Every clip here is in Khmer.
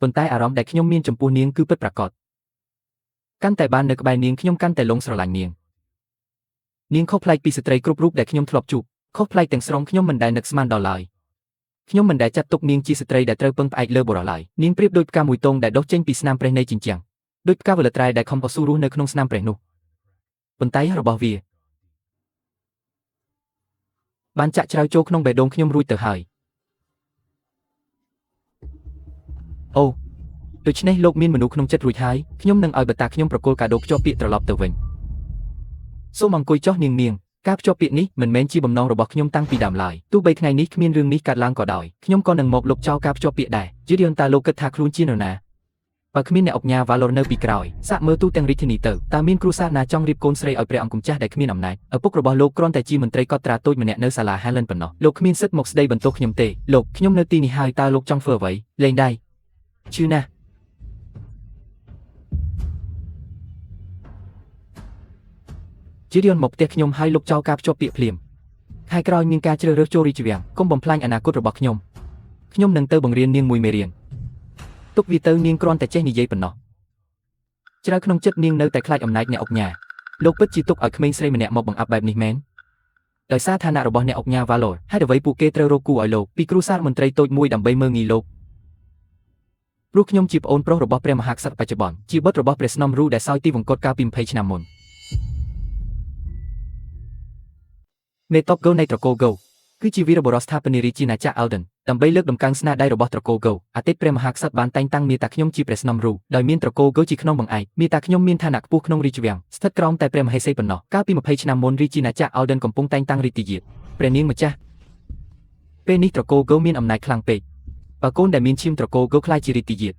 ប៉ុន្តែអារម្មណ៍ដែលខ្ញុំមានចំពោះនាងគឺពិតប្រាកដកាន់តែបាននៅក្បែរនាងខ្ញុំកាន់តែលងស្រឡាញ់នាងខុសប្លែកពីស្ត្រីគ្រប់រូបដែលខ្ញុំធ្លាប់ជួបខុសប្លែកទាំងស្រុងខ្ញុំមិនដែលនឹកស្មានដល់ឡើយខ្ញុំមិនដែលចាត់ទុកនាងជាស្ត្រីដែលត្រូវពឹងផ្អែកលើបុរសឡើយនាងប្រៀបដូចផ្កាមួយទងដែលដុះចេញពីស្នាមព្រះនៃជញ្ជាំងដូចផ្កាវលត្រែដែលខំតស៊ូរស់នៅក្នុងស្នាមព្រះនោះប៉ុន្តែរបស់វាបានចាក់ច្រៅចូលក្នុងបេះដូងខ្ញុំរួចទៅហើយអូដូច្នេះលោកមានមនុស្សក្នុងចិត្តរួចហើយខ្ញុំនឹងឲ្យបតាខ្ញុំប្រគល់កាដូភ្ជាប់ពាក្យត្រឡប់ទៅវិញសូមអង្គុយចុះនាងការភ្ជាប់ពាក្យនេះមិនមែនជាបំណងរបស់ខ្ញុំតាំងពីដើមឡើយទោះបីថ្ងៃនេះគ្មានរឿងនេះកើតឡើងក៏ដោយខ្ញុំក៏នឹងមកលុបចោលការភ្ជាប់ពាក្យដែរយឺតតើលោកគិតថាខ្លួនជានរណាបើគ្មានអ្នកអុកញ៉ាវ៉ាឡូរនៅពីក្រោយសាក់មើលទូទាំងរាជធានីទៅតើមានគ្រួសារណាចង់រៀបកូនស្រីឲ្យព្រះអង្គម្ចាស់ដែលគ្មានអំណាចឪពុករបស់លោកគ្រាន់តែជាមន្ត្រីកត់ត្រាតូចម្នាក់នៅសាលា Helen ប៉ុណ្ណោះលោកគ្មានសិទ្ធិមកស្ដីបន្ទោសខ្ញុំទេលោកខ្ញុំនៅទីនេះហើយតើលោកចង់ធ្វើអ្វីលេងដៃឈឺណាស់ជីរៀនមកផ្ទះខ្ញុំហើយលុបចោលការភ្ជាប់ពាក្យភ្លាមខែក្រោយមានការជ្រើសរើសចូលរាជវាំងកុំបំផ្លាញអនាគតរបស់ខ្ញុំនឹងទៅបង្រៀននាងមួយមេរៀនទុកវាទៅនាងគ្រាន់តែចេះនិយាយប៉ុណ្ណោះជ្រៅក្នុងចិត្តនាងនៅតែខ្លាចអំណាចអ្នកអុកញ៉ាលោកពិតជាទុកឲ្យក្មេងស្រីម្នាក់មកបង្អាប់បែបនេះមែនដោយសារឋានៈរបស់អ្នកអុកញ៉ាវ៉ាឡូរហេតុអ្វីពួកគេត្រូវរកគូឲ្យលោកពីគ្រួសារមន្ត្រីតូចមួយដើម្បីមើលងាយលោកព្រោះខ្ញុំជាប្អូនប្រុសរបស់ព្រះមហាក្សត្របច្ចុប្បន្នជាបុត្ររបស់ព្រះស្នំរូដែលសោយទីវង្គតកាលពី20ឆ្នាំមុនមេតបហ្គោនៃត្រកូលហ្គោគឺជាវីរបុរសស្ថាបនារាជាណាចក្រ Alden ដើម្បីលើកតម្កើងស្នាដៃរបស់ត្រកូលហ្គោអាទិត្យព្រះមហាក្សត្របានតែងតាំងមាតាខ្ញុំជាព្រះស្នំរូដោយមានត្រកូលហ្គោជាក្នុងបង្អែកមាតាខ្ញុំមានឋានៈខ្ពស់ក្នុងរាជវាំងស្ថិតក្រោមតែព្រះមហេសីប៉ុណ្ណោះកាលពី20ឆ្នាំមុនរាជាណាចក្រ Alden កំពុងតែងតាំងរាជយាទព្រះនាងម្ចាស់ពេលនេះត្រកូលហ្គោមានអំណាចខ្លាំងពេកបើកូនដែលមានឈាមត្រកូលហ្គោខ្លាចជារាជយាទ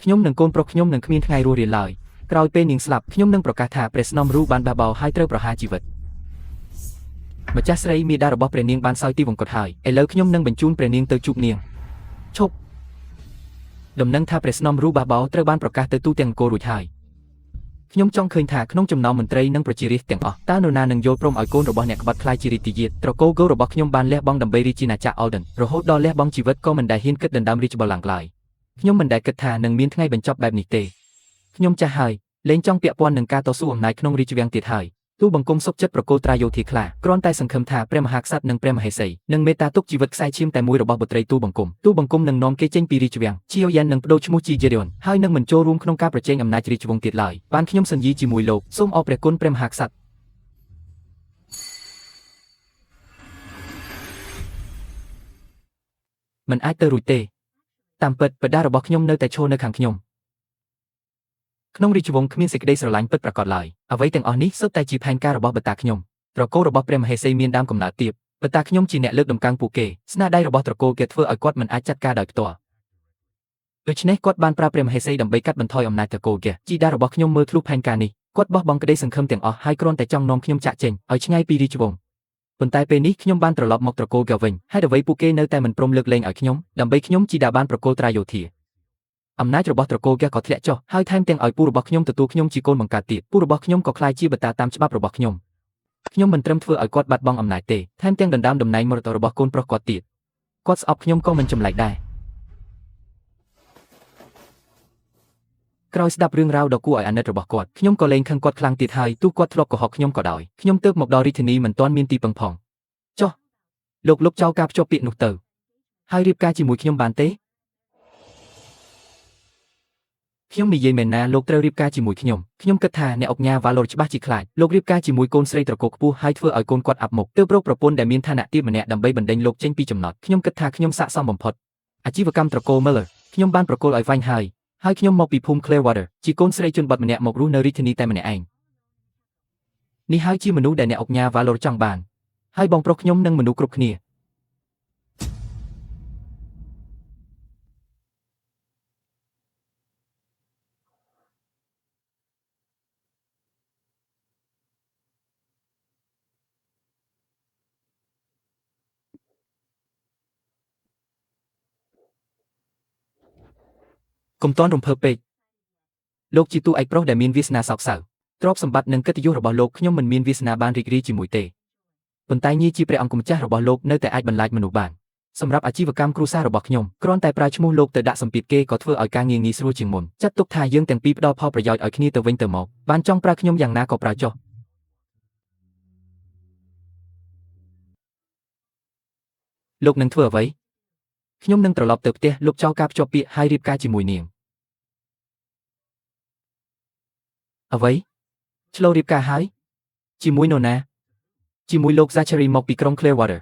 ខ្ញុំនិងកូនប្រុសខ្ញុំនឹងគ្មានថ្ងៃរស់រានឡើយក្រោយពេលនាងស្លាប់ខ្ញុំនឹងប្រកាសថាព្រះស្នំរូបានបះបោរហើយត្រូវប្រហារជីវិតម្ចាស់ស្រីមាតារបស់ព្រះនាងបានសោយទីវង្គតហើយឥឡូវខ្ញុំនឹងបញ្ជូនព្រះនាងទៅជួបនាងឈប់ដំណឹងថាព្រះស្នំរូបះបោរត្រូវបានប្រកាសទៅទូទាំងអង្គររួចហើយខ្ញុំចង់ឃើញថាក្នុងចំណោមមន្ត្រីនិងប្រជារាស្ត្រទាំងអស់តើនរណានឹងយល់ព្រមឲ្យកូនរបស់អ្នកក្បត់ខ្លាយជារាជយាទត្រកូលហ្គោរបស់ខ្ញុំបានលះបង់ដើម្បីរាជាណាចក្រ Alden រហូតដល់លះបង់ជីវិតក៏មិនដែលហ៊ានគិតដណ្ដើមរាជបល្ល័ង្កឡើយខ្ញុំមិនដែលគិតថានឹងមានថ្ងៃបញ្ចប់បែបនេះទេខ្ញុំចាស់ហើយលែងចង់ពាក់ព័ន្ធនឹងការតស៊ូអំណាចក្នុងរាជវាំងទៀតហើយទូបង្គំសុខចិត្តប្រគល់ត្រាយោធាខ្លាគ្រាន់តែសង្ឃឹមថាព្រះមហាក្សត្រនិងព្រះមហេសីនឹងមេត្តាទុកជីវិតខ្សែឈាមតែមួយរបស់បុត្រីទូបង្គំនឹងនាំគេចេញពីរាជវាំងជាយ៉ាននឹងបដូរឈ្មោះជាយេរីអនហើយនឹងមិនចូលរួមក្នុងការប្រជែងអំណាចរាជវង្សទៀតឡើយបានខ្ញុំសន្យាជាមួយលោកសូមអរព្រះគុណព្រះមហាក្សត្រមិនអាចទៅរួចទេតាមពិតបិតារបស់ខ្ញុំនៅតែឈរនៅខាងខ្ញុំក្នុងរាជវង្សគ្មានសេចក្តីស្រឡាញ់ពិតប្រាកដឡើយអ្វីទាំងអស់នេះសុទ្ធតែជាផែនការរបស់បតាខ្ញុំត្រកូលរបស់ព្រះមហេសីមានដើមកំណើតទាបបតាខ្ញុំជាអ្នកលើកតម្កើងពួកគេស្នាដៃរបស់ត្រកូលគេធ្វើឲ្យគាត់មិនអាចចាត់ការដោយផ្ទាល់ដូច្នេះគាត់បានប្រើព្រះមហេសីដើម្បីកាត់បន្ថយអំណាចត្រកូលគេជីតារបស់ខ្ញុំមើលធ្លុះផែនការនេះគាត់បោះបង់ក្តីសង្ឃឹមទាំងអស់ហើយគ្រាន់តែចង់នាំខ្ញុំចាក់ចេញឲ្យឆ្ងាយពីរាជវង្សប៉ុន្តែពេលនេះខ្ញុំបានត្រឡប់មកត្រកូលគេវិញហើយអ្វីពួកគេនៅតែមិនព្រមលើកលែងឲ្យខ្ញុំដើម្បីខ្ញុំជីតាបានប្រគល់ត្រាយោធាអំណាចរបស់ត្រកូលគេក៏ធ្លាក់ចុះហើយថែមទាំងឲ្យពូរបស់ខ្ញុំទទួលខ្ញុំជាកូនបង្កើតទៀតពូរបស់ខ្ញុំក៏ក្លាយជាបតាតាមច្បាប់របស់ខ្ញុំមិនត្រឹមធ្វើឲ្យគាត់បាត់បង់អំណាចទេថែមទាំងដណ្ដើមតំណែងមរតករបស់កូនប្រុសគាត់ទៀតគាត់ស្អប់ខ្ញុំក៏មិនចម្លែកដែរក្រោយស្ដាប់រឿងរ៉ាវដ៏គួរឲ្យអាណិតរបស់គាត់ខ្ញុំក៏លែងខឹងគាត់ខ្លាំងទៀតហើយទោះគាត់ធ្លាប់កុហកខ្ញុំក៏ដោយខ្ញុំទើបមកដល់រាជធានីមិនទាន់មានទីពឹងផងចុះលោកលុបចោលការភ្ជាប់ពាក្យនោះទៅហើយរៀបការជាមួយខ្ញុំបានទេខ្ញុំនិយាយមែនណាលោកត្រូវរៀបការជាមួយខ្ញុំគិតថាអ្នកអុកញ៉ាវ៉ាឡូរច្បាស់ជាខ្លាចលោករៀបការជាមួយកូនស្រីត្រកូលខ្ពស់ហើយធ្វើឲ្យកូនគាត់អាប់មុខទើបរកប្រពន្ធដែលមានឋានៈទាបម្នាក់ដើម្បីបណ្ដេញលោកចេញពីចំណត់ខ្ញុំគិតថាខ្ញុំស័ក្តិសមបំផុតអាជីវកម្មត្រកូល Miller ខ្ញុំបានប្រគល់ឲ្យវាញ់ហើយខ្ញុំមកពីភូមិ Clearwater ជាកូនស្រីជនបទម្នាក់មករស់នៅរាជធានីតែម្នាក់ឯងនេះហើយជាមនុស្សដែលអ្នកអុកញ៉ាវ៉ាឡូរចង់បានហើយបងប្រុសខ្ញុំនិងមនុស្សគ្រប់គ្នាកុំតន់រំភើបពេកលោកជាតួឯកប្រុសដែលមានវាសនាសោកសៅទ្រព្យសម្បត្តិនិងកិត្តិយសរបស់លោកខ្ញុំមិនមានវាសនាបានរីករាយជាមួយទេប៉ុន្តែញីជាព្រះអង្គម្ចាស់របស់លោកនៅតែអាចបន្លាចមនុស្សបាន សម្រាប់អាជីវកម្មគ្រួសាររបស់ខ្ញុំគ្រាន់តែប្រើឈ្មោះលោកទៅដាក់សម្ពាធគេក៏ធ្វើឲ្យការងារងាយស្រួលជាងមុនចាត់ទុកថាយើងទាំងពីរផ្ដល់ផលប្រយោជន៍ឲ្យគ្នាទៅវិញទៅមកបានចង់ប្រើខ្ញុំយ៉ាងណាក៏ប្រើចុះលោកនឹងធ្វើអ្វីខ្ញុំនឹងត្រឡប់ទៅផ្ទះលោកចោលការភ្ជាប់ពាក្យហើយរៀបការជាមួយនាងអ្វីឆ្លូវរៀបការហើយជាមួយនរណាជាមួយលោក Zachary មកពីក្រុង Clearwater